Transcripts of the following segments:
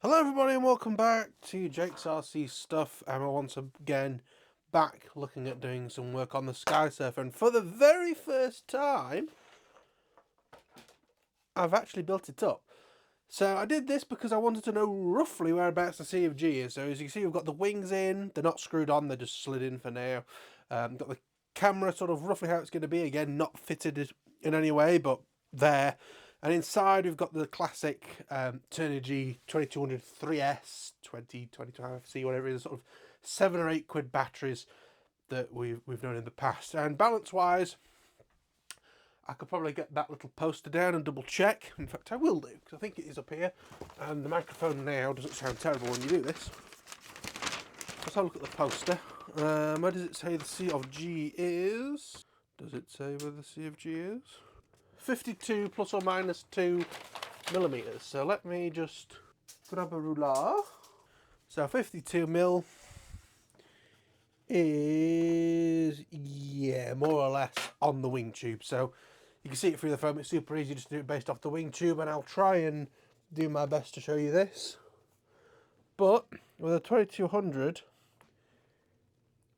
Hello everybody and welcome back to Jake's RC Stuff, and we're once again back looking at doing some work on the SkySurfer, and for the very first time I've actually built it up. So I did this because I wanted to know roughly whereabouts the CFG is. So as you can see, we've got the wings in, they're not screwed on, they're just slid in for now. Got the camera sort of roughly how it's going to be, again not fitted in any way but there. And inside we've got the classic Turnigy 2200 3S 2025C, whatever it is, sort of £7 or £8 batteries that we've known in the past. And balance wise, I could probably get that little poster down and double check. In fact, I will do, because I think it is up here. And the microphone now doesn't sound terrible when you do this. Let's have a look at the poster. Where does it say the C of G is? Does it say where the C of G is? 52 plus or minus 2 millimeters. So let me just grab a ruler. So 52 mil is, yeah, more or less on the wing tube. So you can see it through the foam. It's super easy just to do it based off the wing tube, and I'll try and do my best to show you this. But with a 2200,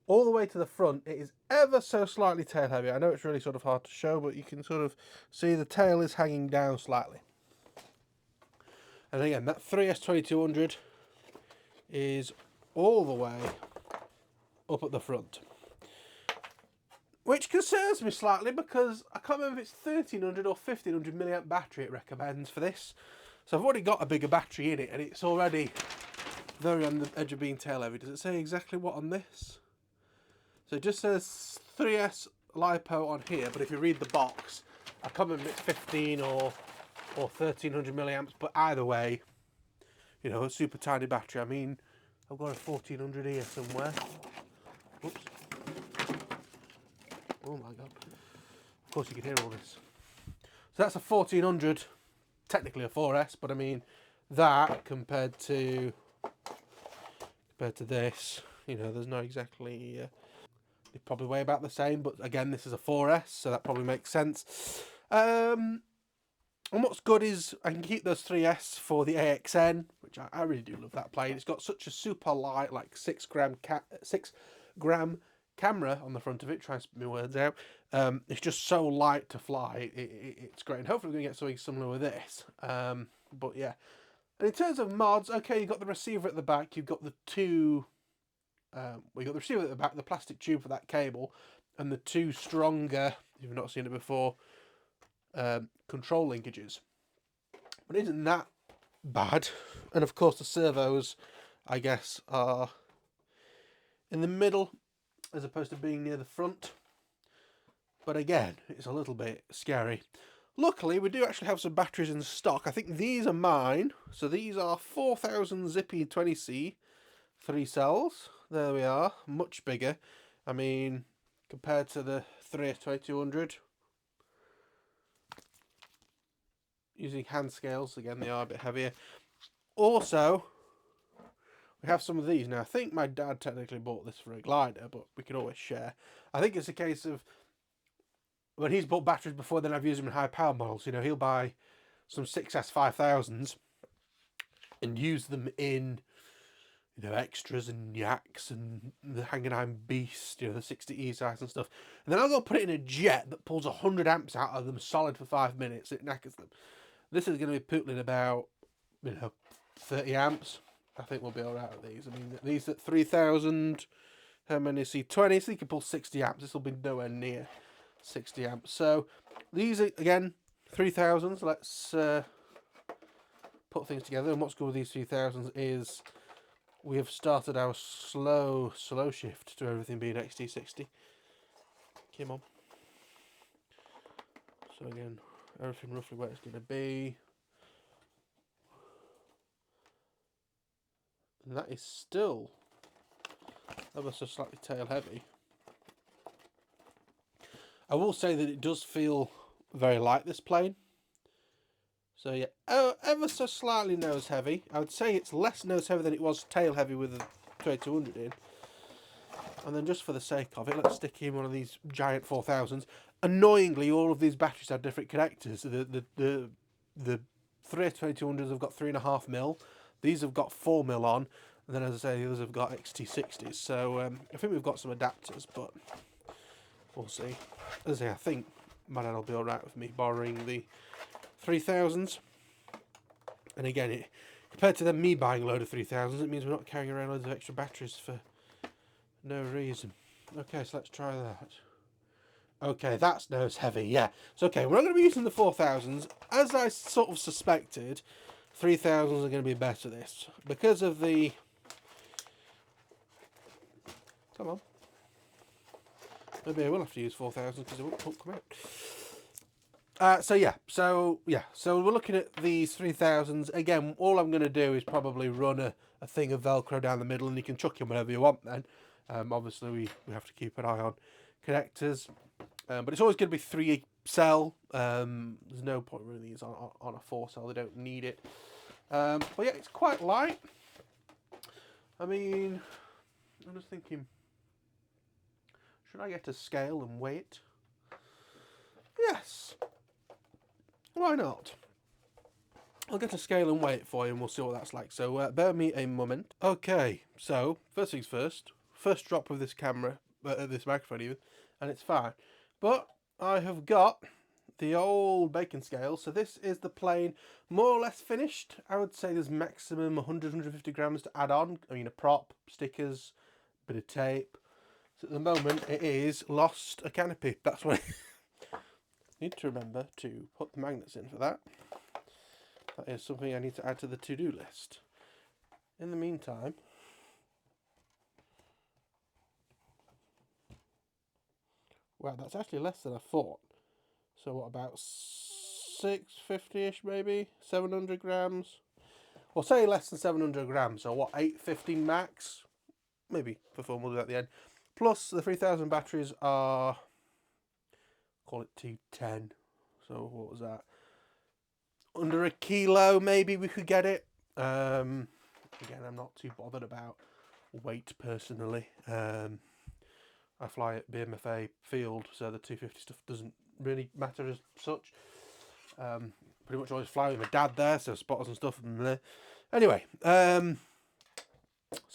all the way to the front, it is ever so slightly tail heavy. I know it's really sort of hard to show, but you can sort of see the tail is hanging down slightly. And again, that 3S 2200 is all the way up at the front. Which concerns me slightly, because I can't remember if it's 1300 or 1500 milliamp battery it recommends for this. So I've already got a bigger battery in it, and it's already very on the edge of being tail heavy. Does it say exactly what on this? So it just says 3S LiPo on here, but if you read the box, I can't remember if it's 15 or 1300 milliamps, but either way, you know, a super tiny battery. I mean, I've got a 1400 here somewhere. Whoops. Oh my god. Of course you can hear all this. So that's a 1400, technically a 4S, but I mean, that compared to this, you know, there's no exactly... they probably weigh about the same, but again, this is a 4S, so that probably makes sense. And what's good is I can keep those 3S for the AXN, which I really do love that plane. It's got such a super light, like 6 gram camera on the front of it. Try and spit my words out. It's just so light to fly. It's great, and hopefully we're going to get something similar with this. But yeah. And in terms of mods, okay, you've got the receiver at the back. You've got the two... we got the receiver at the back, the plastic tube for that cable, and the two stronger, if you've not seen it before, control linkages. But it isn't that bad. And of course the servos, I guess, are in the middle as opposed to being near the front. But again, it's a little bit scary. Luckily, we do actually have some batteries in stock. I think these are mine. So these are 4000 Zippy 20C, 3 cells. There we are, much bigger. I mean, compared to the 3S 2200. Using hand scales, again, they are a bit heavier. Also, we have some of these. Now, I think my dad technically bought this for a glider, but we can always share. I think it's a case of, when he's bought batteries before, then I've used them in high power models. You know, he'll buy some 6S 5000s and use them in, you know, extras and yaks and the Hangenheim Beast, you know, the 60E size and stuff. And then I'll go put it in a jet that pulls 100 amps out of them solid for 5 minutes. It knackers them. This is going to be pootling about, you know, 30 amps. I think we'll be alright with these. I mean, these at 3000, how many C20? So you can pull 60 amps. This will be nowhere near 60 amps. So these are, again, 3000s. Let's put things together. And what's good with these 3000s is we have started our slow shift to everything being XT60. Come on. So again, everything roughly where it's going to be. And that is still ever so slightly tail heavy. I will say that it does feel very light, this plane. So yeah, ever so slightly nose heavy. I would say it's less nose heavy than it was tail heavy with the 2200 in. And then just for the sake of it, let's stick in one of these giant 4000s. Annoyingly, all of these batteries have different connectors. The 3S 2200s have got 3.5mm. These have got 4mm on, and then as I say, the others have got XT60s. So I think we've got some adapters, but we'll see. As I say, I think my dad will be alright with me borrowing the 3000s. And again, compared to them me buying a load of 3000s, it means we're not carrying around loads of extra batteries for no reason. Okay, so let's try that. Okay, that's nose heavy, yeah. So okay, we're not going to be using the 4000s. As I sort of suspected, 3000s are going to be better this. Because of the... Come on. Maybe I will have to use 4000s because it won't come out. So we're looking at these 3000s. Again, all I'm going to do is probably run a thing of Velcro down the middle, and you can chuck in whatever you want then. Obviously, we have to keep an eye on connectors. But it's always going to be 3 cell. There's no point running these on a 4 cell. They don't need it. But yeah, it's quite light. I mean, I'm just thinking, should I get a scale and weigh it? Yes. Why not? I'll get a scale and weigh it for you, and we'll see what that's like. So bear me a moment. Okay, so first things first. First drop with this camera, this microphone even, and it's fine. But I have got the old bacon scale. So this is the plain, more or less finished. I would say there's maximum 100-150 grams to add on. I mean, a prop, stickers, bit of tape. So at the moment it is lost a canopy. That's what need to remember to put the magnets in for that. That is something I need to add to the to-do list. In the meantime, wow, that's actually less than I thought. So what, about 650-ish maybe? 700 grams? Well, say less than 700 grams. So what, 850 max? Maybe for fun, we'll do that at the end. Plus the 3000 batteries are, call it 210. So what was that? Under a kilo maybe we could get it. Again, I'm not too bothered about weight personally. I fly at BMFA field, so the 250 stuff doesn't really matter as such. Pretty much always fly with my dad there, so spotters and stuff. Anyway, so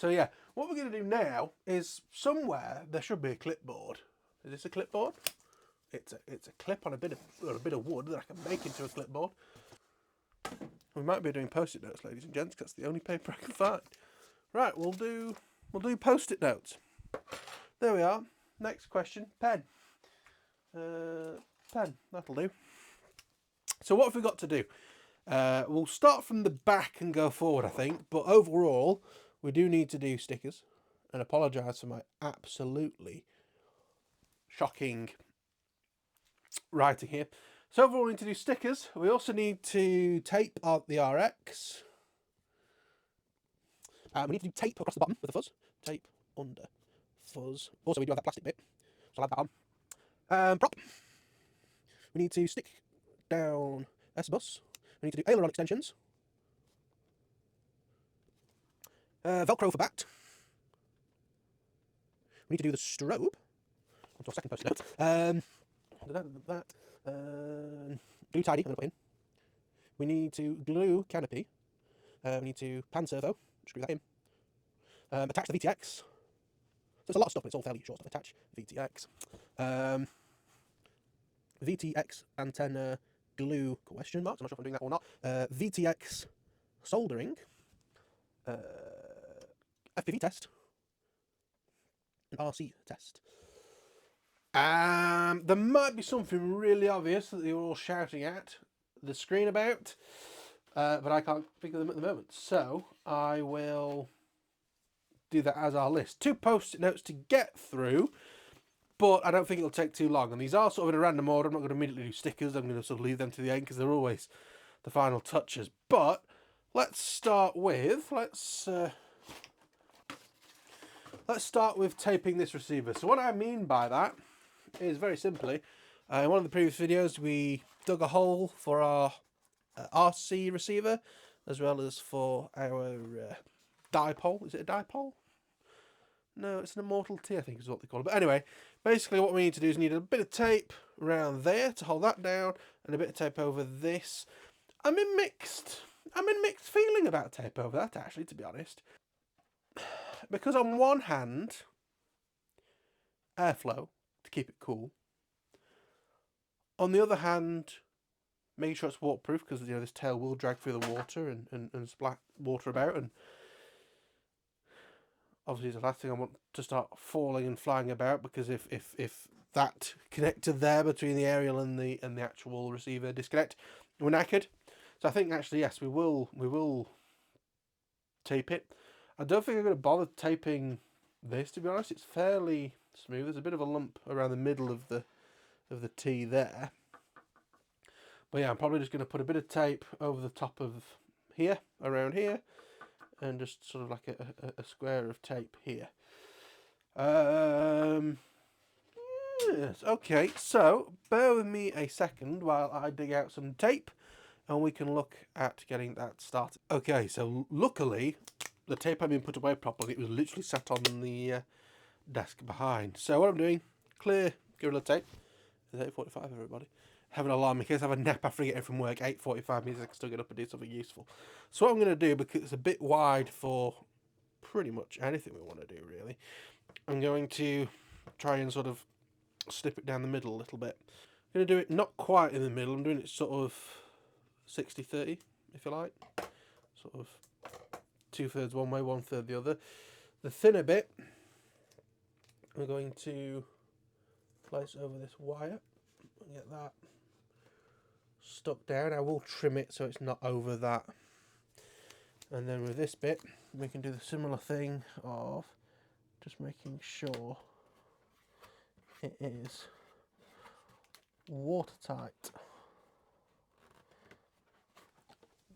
yeah, what we're going to do now is somewhere there should be a clipboard. Is this a clipboard? It's a clip on a bit of wood that I can make into a clipboard. We might be doing post-it notes, ladies and gents, because that's the only paper I can find. Right, we'll do post-it notes. There we are. Next question, pen. Pen, that'll do. So what have we got to do? We'll start from the back and go forward, I think. But overall, we do need to do stickers. And apologise for my absolutely shocking writing here. So overall, we need to do stickers. We also need to tape out the RX. We need to do tape across the bottom with the fuzz. Tape under fuzz. Also, we do have that plastic bit, so I'll add that on. Prop. We need to stick down S-bus. We need to do aileron extensions. Velcro for bat. We need to do the strobe. On to our second post-it note. Glue tidy, I'm going to put in. We need to glue canopy. We need to pan servo, screw that in. Attach the VTX. So it's a lot of stuff, but it's all fairly short stuff. Attach VTX. VTX antenna glue question marks. I'm not sure if I'm doing that or not. VTX soldering. FPV test. An RC test. There might be something really obvious that you're all shouting at the screen about, but I can't think of them at the moment. So I will do that as our list. 2 post-it notes to get through, but I don't think it'll take too long. And these are sort of in a random order. I'm not going to immediately do stickers. I'm going to sort of leave them to the end because they're always the final touches. But let's start with let's start with taping this receiver. So what I mean by that is very simply, in one of the previous videos we dug a hole for our RC receiver as well as for our dipole. Is it a dipole? No, it's an Immortal T, I think is what they call it. But anyway, basically what we need to do is need a bit of tape around there to hold that down and a bit of tape over this. I'm in mixed I'm in mixed feeling about tape over that, actually, to be honest. Because on one hand, airflow, to keep it cool. On the other hand, making sure it's waterproof, because this tail will drag through the water and splat water about, and obviously it's the last thing I want to start falling and flying about, because if that connector there between the aerial and the actual receiver disconnect, we're knackered. So I think actually yes, we will tape it. I don't think I'm going to bother taping this, to be honest. It's fairly smooth. There's a bit of a lump around the middle of the T there. But yeah, I'm probably just going to put a bit of tape over the top of here, around here, and just sort of like a square of tape here. Yes, okay, so bear with me a second while I dig out some tape and we can look at getting that started. Okay, so luckily the tape had been put away properly. It was literally sat on the desk behind. So what I'm doing, clear Gorilla Tape. It's 8:45, everybody. Have an alarm in case I have a nap after I get in from work. 8:45 means I can still get up and do something useful. So what I'm going to do, because it's a bit wide for pretty much anything we want to do really, I'm going to try and sort of snip it down the middle a little bit. I'm going to do it not quite in the middle. I'm doing it sort of 60-30, if you like. Sort of 2/3 one way, 1/3 the other. The thinner bit, we're going to place over this wire and get that stuck down. I will trim it so it's not over that. And then with this bit, we can do the similar thing of just making sure it is watertight.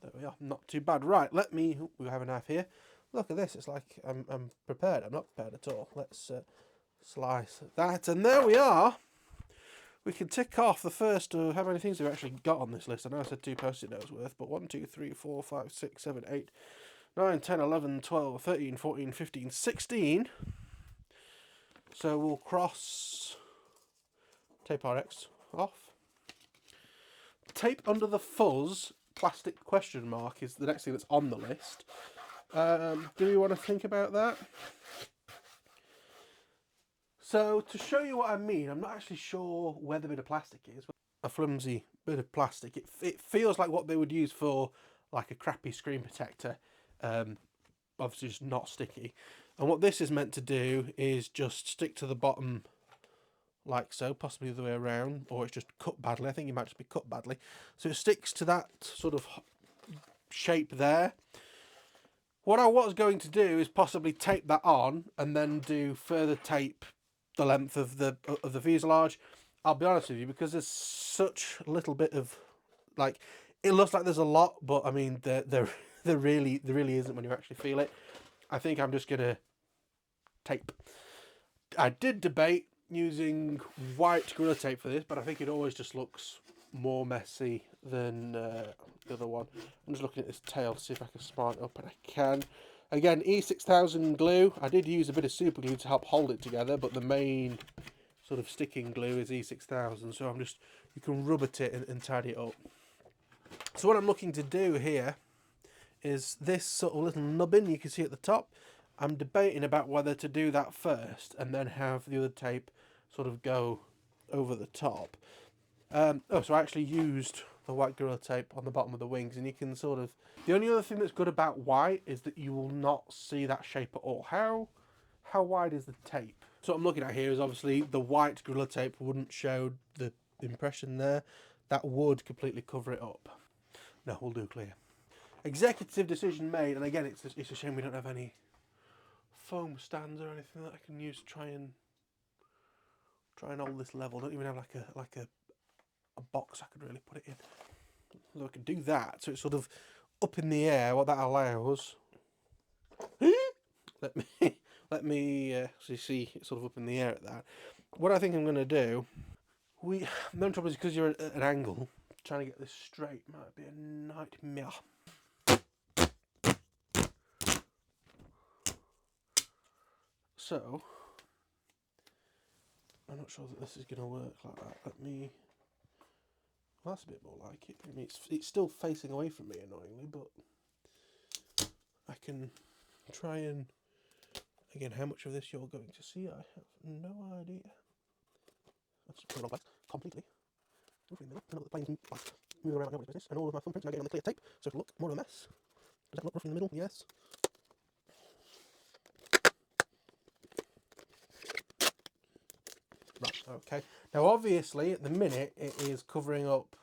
There we are, not too bad. Right, we have a knife here. Look at this, it's like I'm prepared. I'm not prepared at all. Let's slice that, and there we are. We can tick off the first of how many things we've actually got on this list. I know I said 2 post-it notes worth, but 1, 2, 3, 4, 5, 6, 7, 8, 9, 10, 11, 12, 13, 14, 15, 16. So we'll cross Tape RX off. Tape under the fuzz, plastic question mark, is the next thing that's on the list. Do we want to think about that? So to show you what I mean, I'm not actually sure where the bit of plastic is. A flimsy bit of plastic. It feels like what they would use for like a crappy screen protector. Obviously just not sticky. And what this is meant to do is just stick to the bottom like so, possibly the other way around, or it's just cut badly. I think it might just be cut badly. So it sticks to that sort of shape there. What I was going to do is possibly tape that on and then do further tape the length of the fuselage. I'll be honest with you, because there's such a little bit of, like, it looks like there's a lot, but I mean there really isn't when you actually feel it. I think I'm just gonna tape. I did debate using white Gorilla Tape for this, but I think it always just looks more messy than the other one. I'm just looking at this tail to see if I can smart it up, and I can. Again, E.P.12 glue. I did use a bit of super glue to help hold it together, but the main sort of sticking glue is E.P.12, so you can rub at it and tidy it up. So what I'm looking to do here is this sort of little nubbin you can see at the top. I'm debating about whether to do that first and then have the other tape sort of go over the top. So I actually used the white Gorilla Tape on the bottom of the wings, and you can sort of... The only other thing that's good about white is that you will not see that shape at all. How wide is the tape? So what I'm looking at here is obviously the white Gorilla Tape wouldn't show the impression there. That would completely cover it up. No, we'll do clear. Executive decision made, and again, it's a shame we don't have any foam stands or anything that I can use to try and hold this level. I don't even have like a box I could really put it in. So I can do that, so it's sort of up in the air. What that allows, let me so you see it's sort of up in the air at that. What I think I'm going to do, the only trouble is because you're at an angle, trying to get this straight might be a nightmare. So I'm not sure that this is going to work like that. Let me Well, that's a bit more like it. I mean, it's still facing away from me, annoyingly, but I can try and... Again, how much of this you're going to see, I have no idea. That's put it on place completely. Moving in the middle, turn up the planes, like, moving around like nobody's business, and all of my thumbprints now getting on the clear tape, so it'll look more of a mess. Does that look rough in the middle? Yes. Right, okay. Now, obviously, at the minute, it is covering up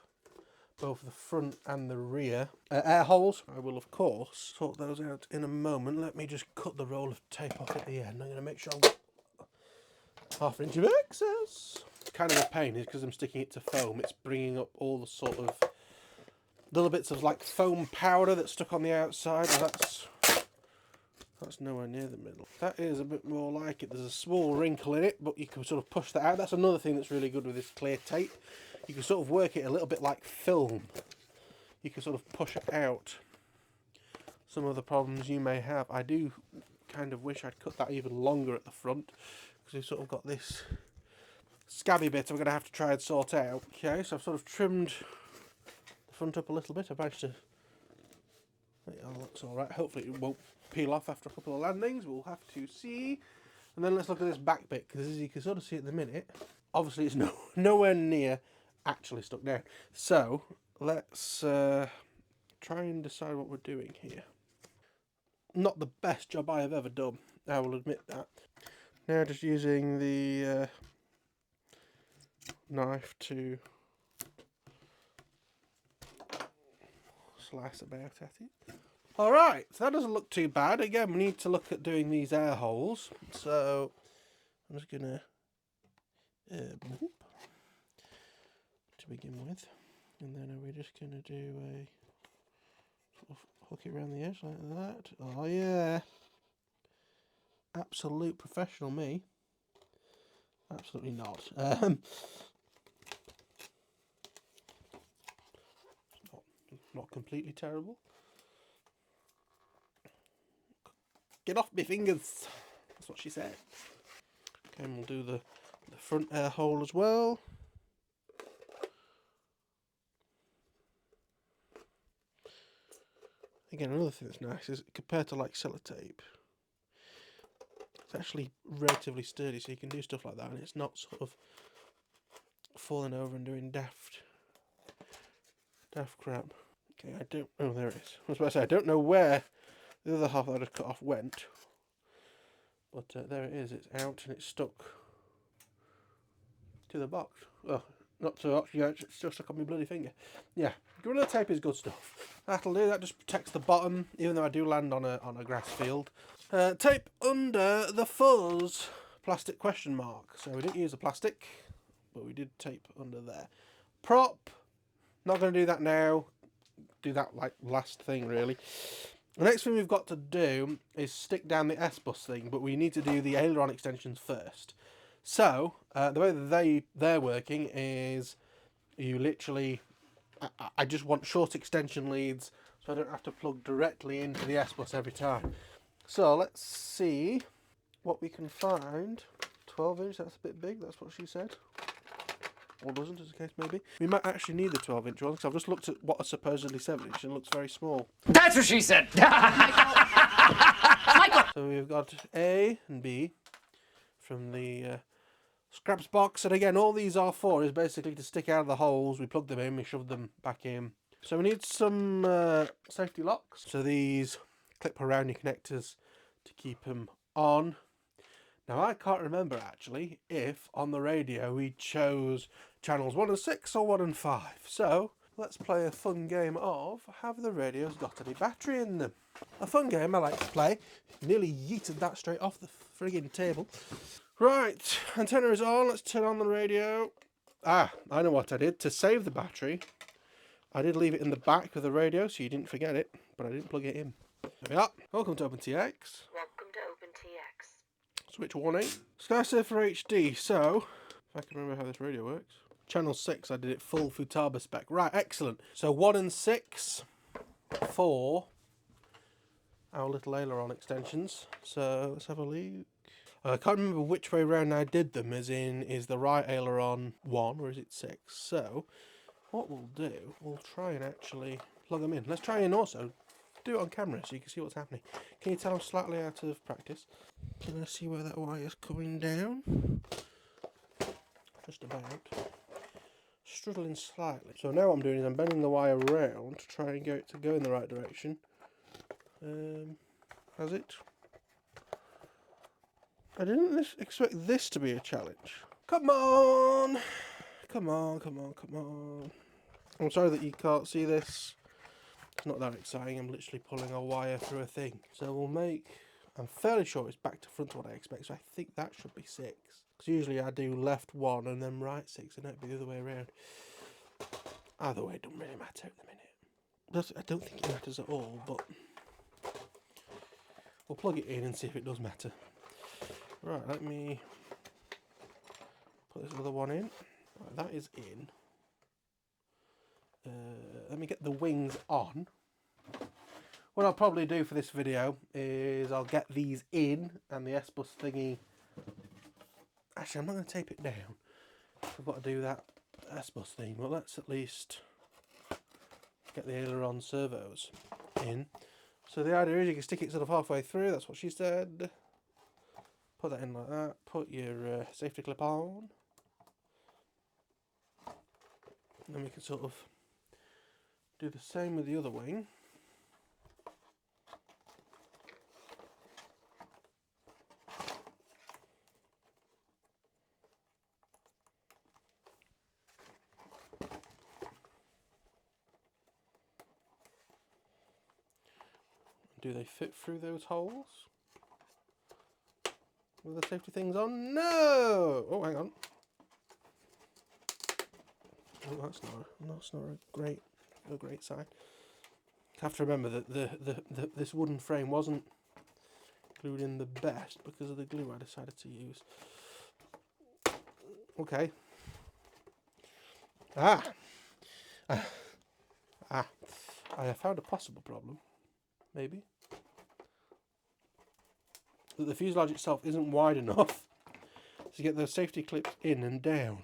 both the front and the rear air holes. I will, of course, sort those out in a moment. Let me just cut the roll of tape off at the end. I'm going to make sure I've got half an inch of excess. Kind of a pain is because I'm sticking it to foam. It's bringing up all the sort of little bits of like foam powder that's stuck on the outside. And that's nowhere near the middle. That is a bit more like it. There's a small wrinkle in it, but you can sort of push that out. That's another thing that's really good with this clear tape. You can sort of work it a little bit like film. You can sort of push it out. Some of the problems you may have. I do kind of wish I'd cut that even longer at the front, because we've sort of got this scabby bit I'm going to have to try and sort out. Okay, so I've sort of trimmed the front up a little bit. I've managed to... It all looks alright. Hopefully it won't peel off after a couple of landings. We'll have to see. And then let's look at this back bit, because as you can sort of see at the minute, obviously it's nowhere near actually stuck down. So let's try and decide what we're doing here. Not the best job I have ever done, I will admit that. Now just using the knife to slice about at it. Alright, so that doesn't look too bad. Again, we need to look at doing these air holes. So I'm just going to begin with. And then are we just going to do a sort of hook it around the edge like that? Oh yeah. Absolute professional me. Absolutely not. Not completely terrible. Get off my fingers. That's what she said. Okay, and we'll do the front air hole as well. Again, another thing that's nice is compared to like sellotape, it's actually relatively sturdy, so you can do stuff like that and it's not sort of falling over and doing daft crap. Okay, oh, there it is. I was about to say, I don't know where the other half that I just cut off went, but there it is. It's out and it's stuck to the box. Oh, not to actually, it's still stuck on my bloody finger. Yeah, Gorilla Tape is good stuff. That'll do. That just protects the bottom, even though I do land on a grass field. Tape under the fuzz. Plastic question mark. So we didn't use the plastic, but we did tape under there. Prop. Not going to do that now. Do that like last thing really. The next thing we've got to do is stick down the S-bus thing, but we need to do the aileron extensions first. So the way that they're working is you literally, I just want short extension leads so I don't have to plug directly into the S-bus every time. So let's see what we can find. 12 inch, that's a bit big, that's what she said. Or doesn't, as the case may be. We might actually need the 12 inch one, because I've just looked at what are supposedly 7 inch and it looks very small. That's what she said! Michael! So we've got A and B from the scraps box, and again, all these are for is basically to stick out of the holes. We plug them in, we shove them back in. So we need some safety locks. So these clip around your connectors to keep them on. Now I can't remember actually if on the radio we chose channels 1 and 6 or 1 and 5. So let's play a fun game of have the radios got any battery in them? A fun game I like to play. Nearly yeeted that straight off the friggin' table. Right, antenna is on. Let's turn on the radio. Ah, I know what I did. To save the battery, I did leave it in the back of the radio so you didn't forget it, but I didn't plug it in. There we are. Welcome to OpenTX. Welcome to OpenTX. Switch warning. SkySurfer HD. So, if I can remember how this radio works. Channel 6, I did it full Futaba spec. Right, excellent. So 1 and 6 for our little aileron extensions. So let's have a look. I can't remember which way round I did them, as in, is the right aileron 1 or is it 6? So, what we'll do, we'll try and actually plug them in. Let's try and also do it on camera so you can see what's happening. Can you tell I'm slightly out of practice? Can I see where that wire's coming down? Just about. Struggling slightly. So now what I'm doing is I'm bending the wire around to try and get it to go in the right direction. Has it? I didn't expect this to be a challenge. Come on! Come on, come on, come on. I'm sorry that you can't see this. It's not that exciting. I'm literally pulling a wire through a thing. So we'll make... I'm fairly sure it's back to front what I expect, so I think that should be 6. Because usually I do left 1 and then right 6, and it'd be the other way around. Either way, it doesn't really matter at the minute. I don't think it matters at all, but... we'll plug it in and see if it does matter. Right, let me put this other one in. Right, that is in. Let me get the wings on. What I'll probably do for this video is I'll get these in and the S-bus thingy. Actually, I'm not going to tape it down. I've got to do that S-bus thing, but let's at least get the aileron servos in. So the idea is you can stick it sort of halfway through. That's what she said. Put that in like that. Put your safety clip on. Then we can sort of do the same with the other wing. Do they fit through those holes? With the safety things on? No! Oh, hang on. Oh, that's not a great sign. I have to remember that this wooden frame wasn't glued in the best because of the glue I decided to use. Okay. I have found a possible problem. Maybe. That the fuselage itself isn't wide enough to get those safety clips in and down.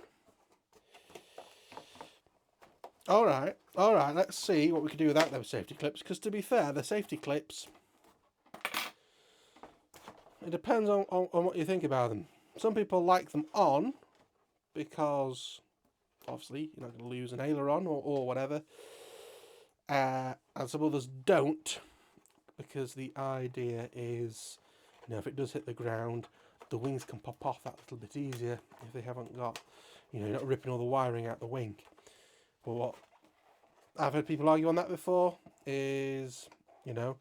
Alright, let's see what we can do without those safety clips, because to be fair, the safety clips, it depends on what you think about them. Some people like them on, because obviously you're not going to lose an aileron or whatever, and some others don't, because the idea is, you know, if it does hit the ground, the wings can pop off that little bit easier if they haven't got, you know, you're not ripping all the wiring out the wing. But what I've heard people argue on that before is, you know,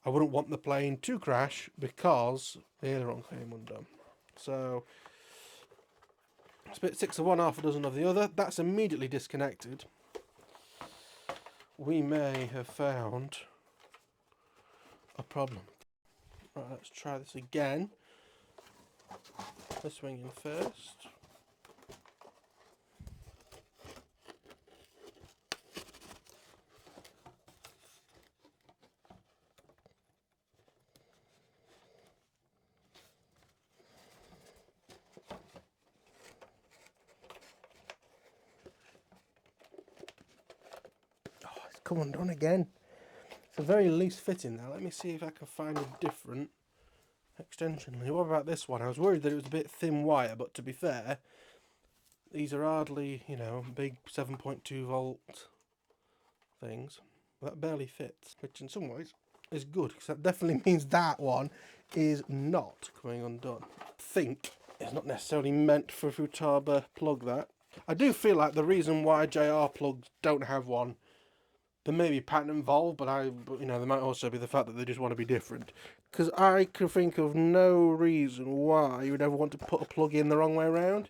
I wouldn't want the plane to crash because the aileron came undone. So split 6 of one, half a dozen of the other. That's immediately disconnected. We may have found a problem. Right, let's try this again. Let's swing in first. Oh, it's come undone again. It's a very loose fitting now. Let me see if I can find a different extension. What about this one? I was worried that it was a bit thin wire, but to be fair, these are hardly, you know, big 7.2 volt things. That barely fits, which in some ways is good, because that definitely means that one is not coming undone. I think it's not necessarily meant for a Futaba plug, that. I do feel like the reason why JR plugs don't have one, there may be pattern involved, but you know, there might also be the fact that they just want to be different. Because I can think of no reason why you would ever want to put a plug in the wrong way around.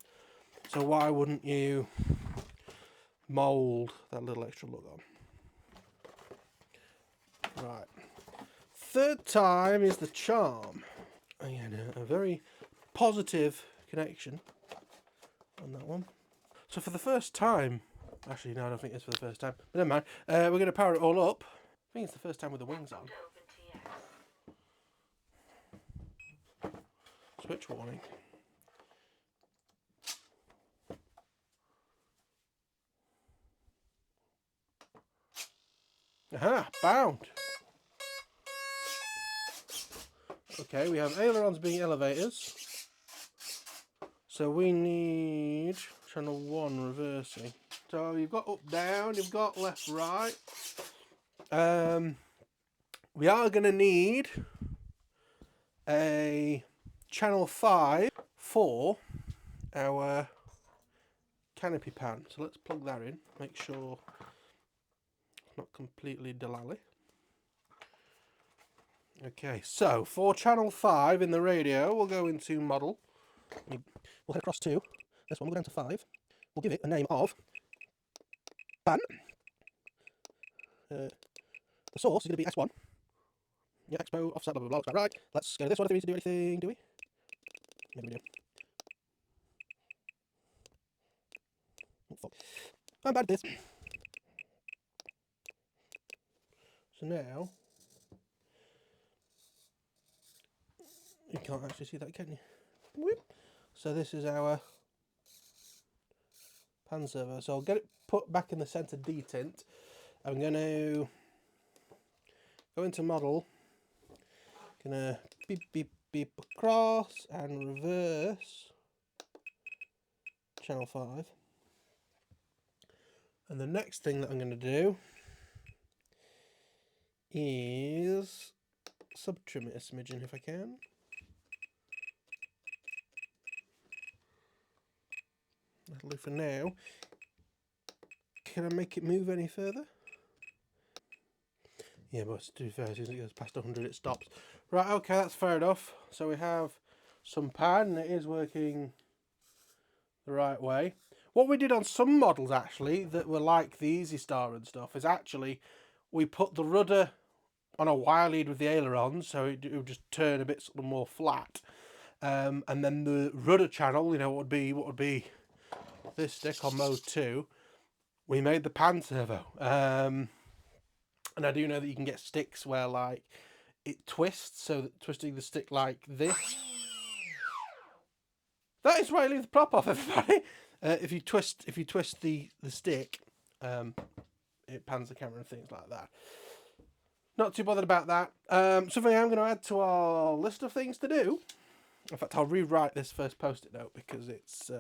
So why wouldn't you mould that little extra lug on? Right. Third time is the charm. Again, a very positive connection on that one. So for the first time, actually no, I don't think it's for the first time, but never mind. We're going to power it all up. I think it's the first time with the wings on. Switch warning. Aha, bound. Okay, we have ailerons being elevators. So we need channel 1 reversing. So you've got up, down, you've got left, right. We are going to need a channel 5 for our canopy pan. So let's plug that in, make sure it's not completely delally. Okay, so for channel 5 in the radio, we'll go into model. We'll head across to this one, we'll go down to 5. We'll give it a name of pan. The source is going to be S1. Yeah, expo, offset, blah, blah, blah. Looks about right. Let's go to this one if we need to do anything, do we? Maybe we do. Oh, fuck. I'm bad at this. So now, you can't actually see that, can you? Whoop. So this is our pan servo. So I'll get it put back in the centre detint. I'm going to go into model. Gonna beep, beep, beep across and reverse channel 5. And the next thing that I'm going to do is sub-trim it a smidgen if I can. That'll do for now. Can I make it move any further? Yeah, but to be fair, as soon as it goes past 100 it stops. Right, okay, that's fair enough. So we have some pan and it is working the right way. What we did on some models actually that were like the Easy Star and stuff is actually we put the rudder on a wire lead with the ailerons, so it would just turn a bit sort of more flat. And then the rudder channel, you know, what would be this stick on mode 2. We made the pan servo. And I do know that you can get sticks where like it twists, so that twisting the stick like this. That is why I leave the prop off, everybody. If you twist the stick, it pans the camera and things like that. Not too bothered about that. Something I'm going to add to our list of things to do. In fact, I'll rewrite this first post-it note because it's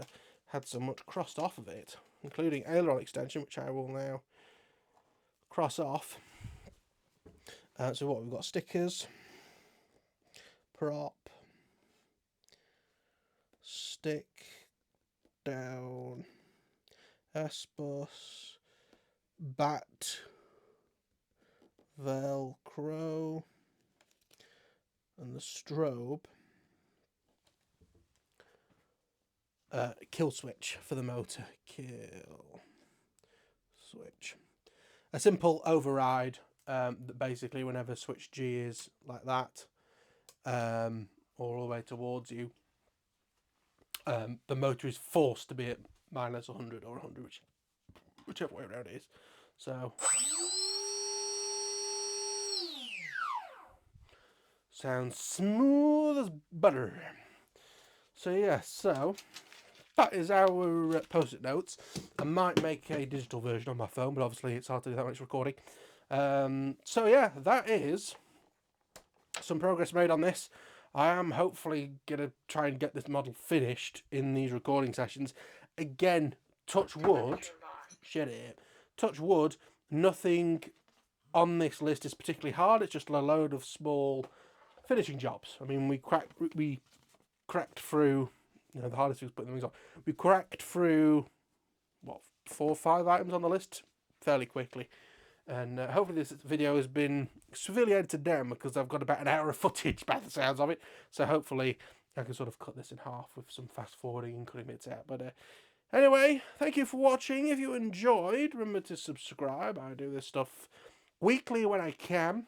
had so much crossed off of it, including aileron extension, which I will now cross off. So what, we've got stickers, prop, stick, down, S-bus, bat, Velcro, and the strobe. Kill switch for the motor. Kill switch. A simple override that basically whenever switch G is like that, all the way towards you, the motor is forced to be at minus 100 or 100, whichever way around it is. So sounds smooth as butter. So yeah, so that is our post-it notes. I might make a digital version on my phone, but obviously it's hard to do that when it's recording. So yeah, that is some progress made on this. I am hopefully going to try and get this model finished in these recording sessions. Again, touch wood, shut it, touch wood, nothing on this list is particularly hard. It's just a load of small finishing jobs. I mean, we cracked through, you know, the hardest thing was putting the wings on. We cracked through, what, 4 or 5 items on the list fairly quickly. And hopefully this video has been severely edited down because I've got about an hour of footage by the sounds of it. So hopefully I can sort of cut this in half with some fast forwarding and cutting bits out. But anyway, thank you for watching. If you enjoyed, remember to subscribe. I do this stuff weekly when I can.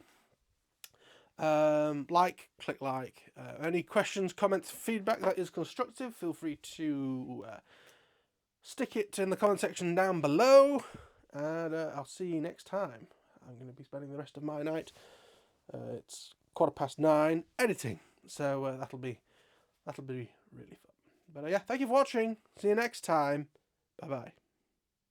Click like. Any questions, comments, feedback that is constructive, feel free to stick it in the comment section down below. And I'll see you next time. I'm going to be spending the rest of my night. It's 9:15 editing, so that'll be really fun. But yeah, thank you for watching. See you next time. Bye bye.